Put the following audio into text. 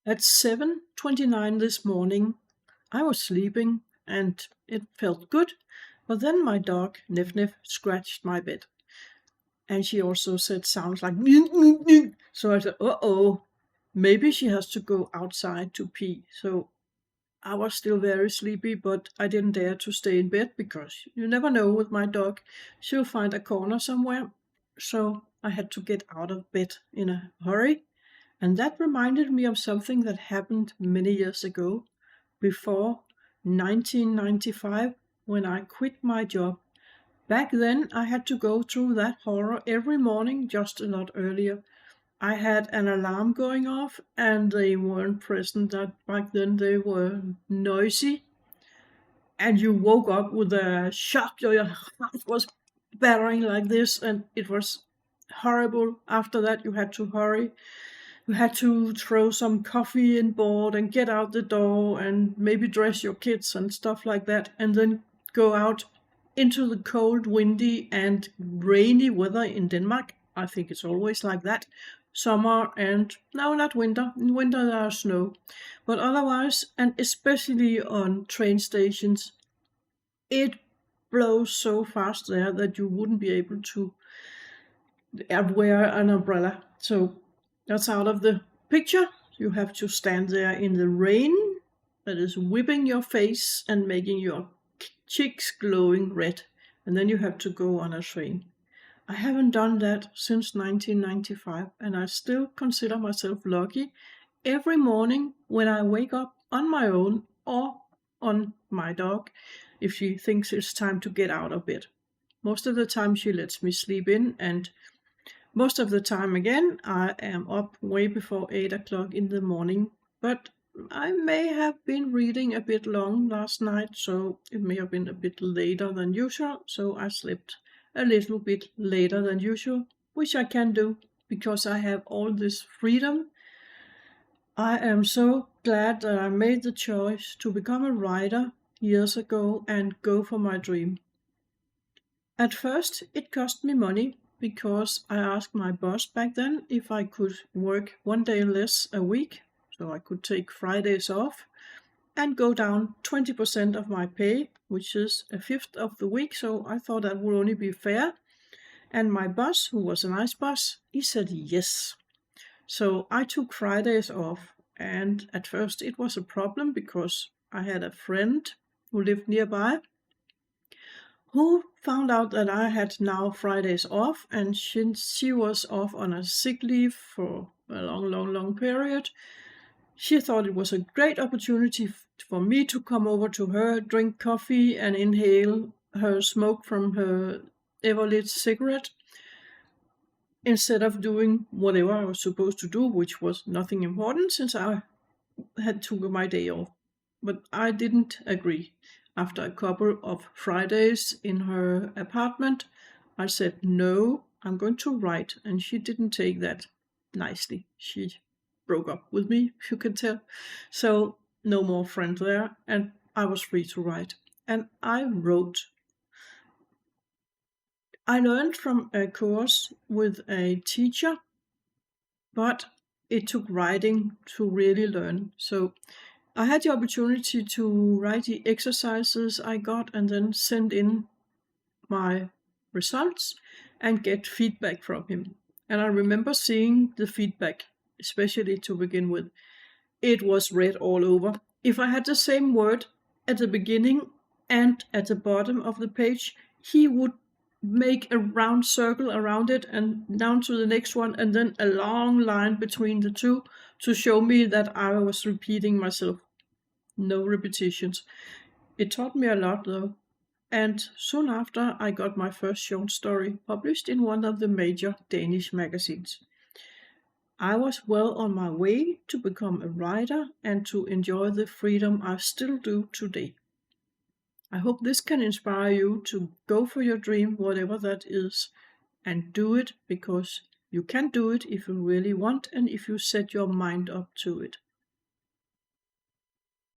At 7:29 this morning, I was sleeping and it felt good, but then my dog, Nif Nif, scratched my bed. And she also said sounds like "Meow, meow, meow." So I said, uh-oh, maybe she has to go outside to pee. So I was still very sleepy, but I didn't dare to stay in bed because you never know with my dog. She'll find a corner somewhere. So I had to get out of bed in a hurry. And that reminded me of something that happened many years ago, before 1995, when I quit my job. Back then, I had to go through that horror every morning, just a lot earlier. I had an alarm going off, and they weren't present. That back then they were noisy, and you woke up with a shock. Your heart was battering like this, and it was horrible. After that, you had to hurry. You had to throw some coffee in board and get out the door and maybe dress your kids and stuff like that, and then go out into the cold, windy, and rainy weather in Denmark. I think it's always like that. Summer and no, not winter. In winter there's snow, but otherwise, and especially on train stations, it blows so fast there that you wouldn't be able to wear an umbrella. So that's out of the picture. You have to stand there in the rain that is whipping your face and making your cheeks glowing red, and then you have to go on a train. I haven't done that since 1995, and I still consider myself lucky every morning when I wake up on my own or on my dog if she thinks it's time to get out of bed. Most of the time she lets me sleep in, and most of the time again I am up way before 8 o'clock in the morning, but I may have been reading a bit long last night, so it may have been a bit later than usual, so I slept a little bit later than usual, which I can do because I have all this freedom. I am so glad that I made the choice to become a writer years ago and go for my dream. At first, it cost me money because I asked my boss back then if I could work one day less a week, so I could take Fridays off and go down 20% of my pay, which is a fifth of the week, so I thought that would only be fair. And my boss, who was a nice boss, he said yes. So I took Fridays off, and at first it was a problem because I had a friend who lived nearby who found out that I had now Fridays off, and she was off on a sick leave for a long period. She thought it was a great opportunity for me to come over to her, drink coffee, and inhale her smoke from her ever-lit cigarette instead of doing whatever I was supposed to do, which was nothing important since I had took my day off. But I didn't agree. After a couple of Fridays in her apartment, I said, no, I'm going to write. And she didn't take that nicely. She broke up with me, if you can tell. So no more friend there, and I was free to write. And I wrote. I learned from a course with a teacher, but it took writing to really learn. So I had the opportunity to write the exercises I got and then send in my results and get feedback from him. And I remember seeing the feedback, especially to begin with. It was red all over. If I had the same word at the beginning and at the bottom of the page, he would make a round circle around it and down to the next one, and then a long line between the two to show me that I was repeating myself. No repetitions. It taught me a lot though, and soon after I got my first short story published in one of the major Danish magazines. I was well on my way to become a writer and to enjoy the freedom I still do today. I hope this can inspire you to go for your dream, whatever that is, and do it because you can do it if you really want and if you set your mind up to it.